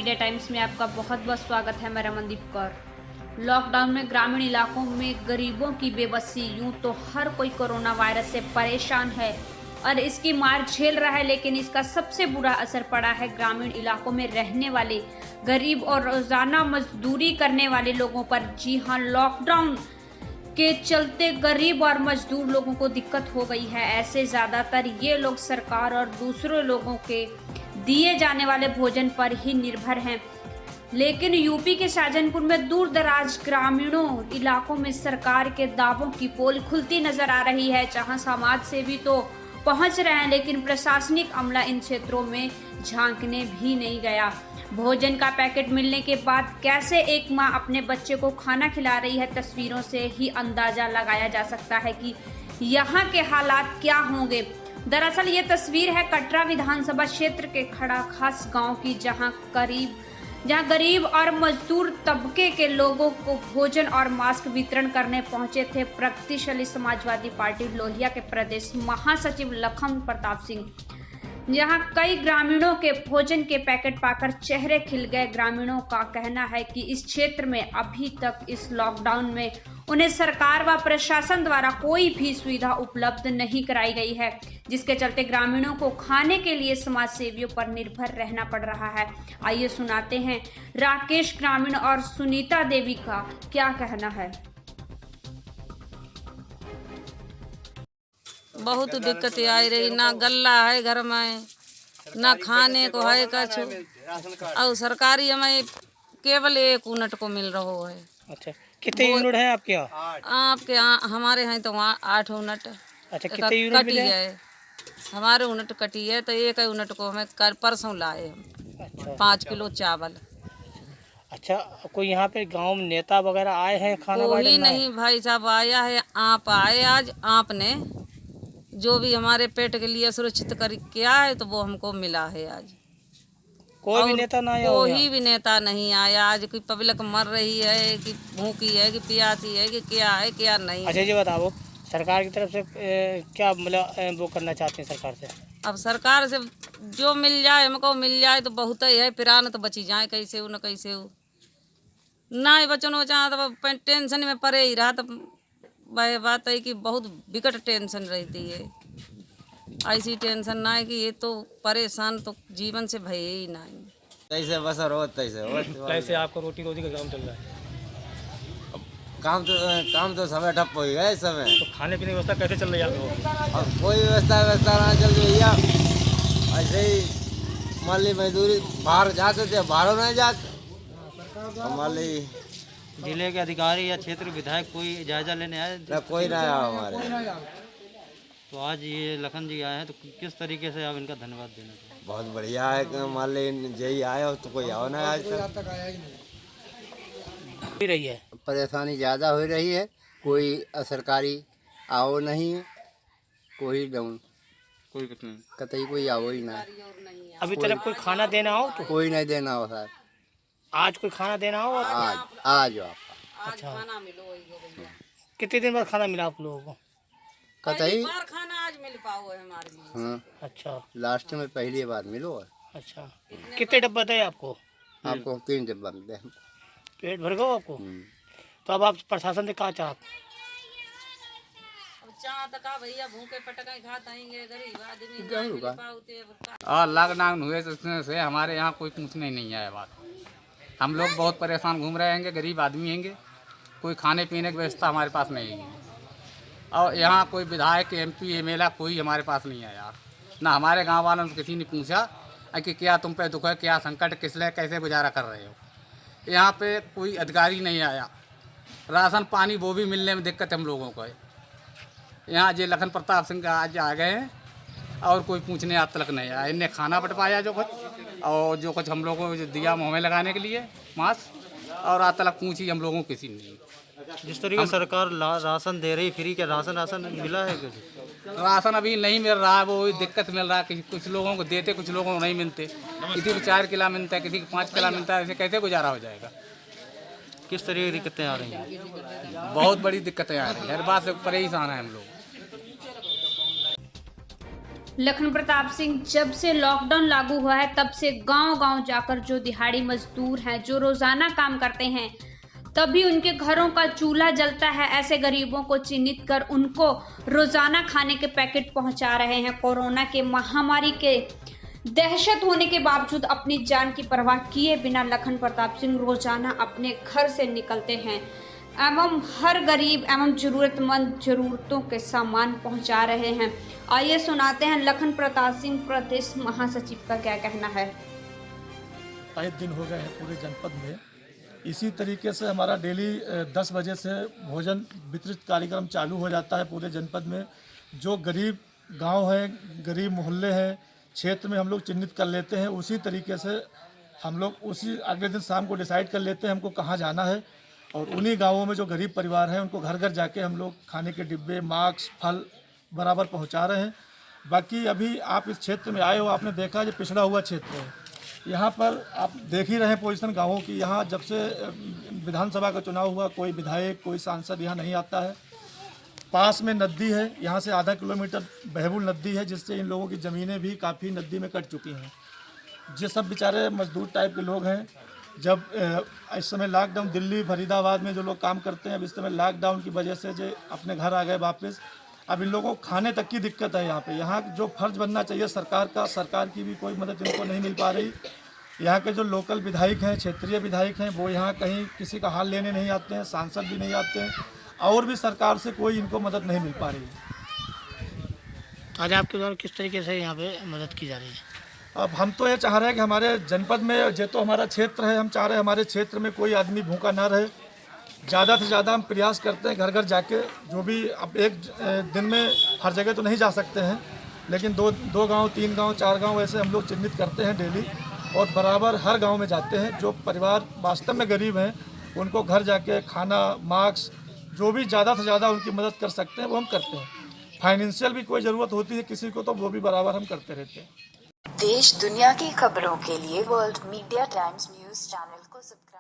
India times में आपका बहुत बहुत स्वागत है। मैं रमनदीप कौर। लॉकडाउन में ग्रामीण इलाकों में गरीबों की बेबसी। यूं तो हर कोई कोरोना वायरस से परेशान है और इसकी मार झेल रहा है, लेकिन इसका सबसे बुरा असर पड़ा है ग्रामीण इलाकों में रहने वाले गरीब और रोजाना मजदूरी करने वाले लोगों पर। जी हाँ, लॉकडाउन के चलते गरीब और मजदूर लोगों को दिक्कत हो गई है। ऐसे ज्यादातर ये लोग सरकार और दूसरे लोगों के दिए जाने वाले भोजन पर ही निर्भर हैं। लेकिन यूपी के शाहजहांपुर में दूर दराज ग्रामीणों इलाकों में सरकार के दावों की पोल खुलती नजर आ रही है, जहां समाज सेवी तो पहुंच रहे हैं, लेकिन प्रशासनिक अमला इन क्षेत्रों में झांकने भी नहीं गया। भोजन का पैकेट मिलने के बाद कैसे एक मां अपने बच्चे को खाना खिला रही है, तस्वीरों से ही अंदाजा लगाया जा सकता है कि यहाँ के हालात क्या होंगे। दरअसल ये तस्वीर है कटरा विधानसभा क्षेत्र के खड़ा खास गांव की, जहां गरीब और मजदूर तबके के लोगों को भोजन और मास्क वितरण करने पहुंचे थे प्रगतिशील समाजवादी पार्टी लोहिया के प्रदेश महासचिव लखन प्रताप सिंह। यहाँ कई ग्रामीणों के भोजन के पैकेट पाकर चेहरे खिल गए। ग्रामीणों का कहना है कि इस क्षेत्र में अभी तक इस लॉकडाउन में उन्हें सरकार व प्रशासन द्वारा कोई भी सुविधा उपलब्ध नहीं कराई गई है, जिसके चलते ग्रामीणों को खाने के लिए समाज सेवियों पर निर्भर रहना पड़ रहा है। आइए सुनाते हैं राकेश ग्रामीण और सुनीता देवी का क्या कहना है। बहुत दिक्कत आई रही, ना गल्ला है घर में, ना खाने को है कछु, और सरकारी हमें केवल 1 यूनिट को मिल रहा है। अच्छा, कितने यूनिट हैं आपके यहाँ? आपके यहाँ हमारे यहाँ तो 8 यूनिट। अच्छा, कितने यूनिट कटी है हमारे यूनिट कटी है, तो 1 यूनिट को हमें कल परसों लाए हम। अच्छा, 5 किलो चावल। अच्छा, कोई यहाँ पे गांव में नेता वगैरह आए हैं खाना कोई बांटने? नहीं भाई साहब आया है, आप आए आज, आपने जो भी हमारे पेट के लिए सुरक्षित कर किया है तो वो हमको मिला है आज। कोई भी नेता ना आया? कोई भी नेता नहीं आया आज। कोई पब्लिक मर रही है कि भूखी है कि प्यासी है कि क्या है क्या नहीं। अच्छा, ये बताओ सरकार की तरफ से क्या मतलब वो करना चाहते हैं सरकार से? अब सरकार से जो मिल जाए हमको मिल जाए तो बहुत ही है, पिरान तो बची जाए कैसे हो न कैसे हो। ना ही बचन हो चाहे तो टेंशन में पड़े ही रहा। तो वह बात है कि बहुत विकट टेंशन रहती है। ऐसी टेंशन ना है कि ये तो परेशान तो जीवन से भय ही नहीं। तैसे बसर हो तैसे कैसे आपको रोटी रोजी का काम चल रहा है? काम तो समय ठप हो गया इस समय। तो खाने पीने की व्यवस्था कैसे चल रही है आपको? अब कोई व्यवस्था ना चल रही भैया। ऐसे ही माली मजदूरी बाहर जाते थे, बाहरों नहीं जाते। माली जिले के अधिकारी या क्षेत्र विधायक कोई जायजा लेने आए? कोई ना आया हमारे। तो आज ये लखन जी आए हैं, तो किस तरीके से आप इनका धन्यवाद देना चाहिए? बहुत बढ़िया है कि मान ली यही आए हो तो कोई आओ ना आज तक। हो रही है परेशानी ज़्यादा हो रही है, कोई सरकारी आओ नहीं, कोई डाउन कतई कोई आओ ही ना। अभी तक कोई खाना देना हो तो? कोई नहीं देना हो सर। आज कोई खाना देना हो? आज जाओ आप। अच्छा, कितने दिन बाद खाना मिला आप लोगों को? कतई खाना आज मिल पाओ है हमारे लिए। हाँ, अच्छा, लास्ट में पहली बार मिलो। अच्छा, कितने डब्बा दे आपको? आपको 3 डिब्बा मिले। पेट भर गया आपको? तो अब आप प्रशासन से कहा चाहते? भैया भूखे पटके खाते हैं गरीब आदमी। लॉकडाउन हुए तो से हमारे यहाँ कोई पूछने नहीं आया बात। हम लोग बहुत परेशान घूम रहे हैं, गरीब आदमी हैं, कोई खाने पीने की व्यवस्था हमारे पास नहीं है। और यहाँ कोई विधायक MP MLA कोई हमारे पास नहीं आया। ना हमारे गांव वालों ने किसी ने पूछा कि क्या तुम पे दुख है, क्या संकट, किस लिए कैसे गुजारा कर रहे हो। यहाँ पे कोई अधिकारी नहीं आया। राशन पानी वो भी मिलने में दिक्कत हम लोगों को है। यहाँ जे लखन प्रताप सिंह का आज आ गए हैं और कोई पूछने आज तक नहीं आया। इनने खाना बंटवाया जो कुछ, और जो कुछ हम लोगों को जो दिया मुँह में लगाने के लिए मास्क, और आज तक पूछी हम लोगों को किसी ने नहीं। जिस तरीके से सरकार राशन दे रही फ्री, के राशन मिला है कुछ? राशन अभी नहीं मिल रहा है, वो दिक्कत मिल रहा है कि कुछ लोगों को देते, कुछ लोगों को नहीं मिलते। किसी को 4 किलो मिलता है, किसी को 5 किलो मिलता है। ऐसे कैसे गुजारा हो जाएगा? किस तरीके की दिक्कतें आ रही हैं? बहुत बड़ी दिक्कतें आ रही हैं, हर बात से परेशान है हम लोग। लखन प्रताप सिंह, जब से लॉकडाउन लागू हुआ है तब से गांव-गांव जाकर जो दिहाड़ी मजदूर हैं, जो रोजाना काम करते हैं, तभी उनके घरों का चूल्हा जलता है। ऐसे गरीबों को चिन्हित कर उनको रोजाना खाने के पैकेट पहुंचा रहे हैं। कोरोना के महामारी के दहशत होने के बावजूद अपनी जान की परवाह किए बिना लखन प्रताप सिंह रोजाना अपने घर से निकलते हैं एवं हर गरीब एवं जरूरतमंद जरूरतों के सामान पहुंचा रहे हैं। आइए सुनाते हैं लखन प्रताप सिंह प्रदेश महासचिव का क्या कहना है। 5 दिन हो गए हैं पूरे जनपद में। इसी तरीके से हमारा डेली 10 बजे से भोजन वितरित कार्यक्रम चालू हो जाता है पूरे जनपद में। जो गरीब गांव है, गरीब मोहल्ले हैं, क्षेत्र में हम लोग चिन्हित कर लेते हैं। उसी तरीके से हम लोग उसी अगले दिन शाम को डिसाइड कर लेते हैं हमको कहाँ जाना है, और उन्हीं गांवों में जो गरीब परिवार हैं उनको घर घर जाके हम लोग खाने के डिब्बे, मास्क, फल बराबर पहुंचा रहे हैं। बाकी अभी आप इस क्षेत्र में आए हो, आपने देखा जो पिछड़ा हुआ क्षेत्र है, यहाँ पर आप देख ही रहे हैं पोजीशन गाँवों की। यहाँ जब से विधानसभा का चुनाव हुआ कोई विधायक, कोई सांसद यहाँ नहीं आता है। पास में नदी है, यहाँ से आधा किलोमीटर बहबुल नदी है, जिससे इन लोगों की ज़मीनें भी काफ़ी नदी में कट चुकी हैं। जो सब बेचारे मजदूर टाइप के लोग हैं, जब इस समय लॉकडाउन दिल्ली फरीदाबाद में जो लोग काम करते हैं, अब इस समय लॉकडाउन की वजह से जो अपने घर आ गए वापस, अब इन लोगों को खाने तक की दिक्कत है। यहाँ जो फर्ज बनना चाहिए सरकार का, सरकार की भी कोई मदद इनको नहीं मिल पा रही। यहाँ के जो लोकल विधायक हैं, क्षेत्रीय विधायक हैं, वो यहाँ कहीं किसी का हाल लेने नहीं आते हैं, सांसद भी नहीं आते हैं, और भी सरकार से कोई इनको मदद नहीं मिल पा रही है। आज आपके द्वारा किस तरीके से यहाँ पे मदद की जा रही है? अब हम तो ये चाह रहे हैं कि हमारे जनपद में, जो तो हमारा क्षेत्र है, हम चाह रहे हैं हमारे क्षेत्र में कोई आदमी भूखा ना रहे। ज़्यादा से ज़्यादा हम प्रयास करते हैं घर घर जाके, जो भी अब एक दिन में हर जगह तो नहीं जा सकते हैं, लेकिन दो गांव, 3 गांव, 4 गांव ऐसे हम लोग चिन्हित करते हैं डेली, और बराबर हर गांव में जाते हैं। जो परिवार वास्तव में गरीब हैं उनको घर जाके खाना, मास्क, जो भी ज़्यादा से ज़्यादा उनकी मदद कर सकते हैं वो हम करते हैं। फाइनेंशियल भी कोई ज़रूरत होती है किसी को, तो वो भी बराबर हम करते रहते हैं। देश दुनिया की खबरों के लिए world media times news channel को सब्सक्राइब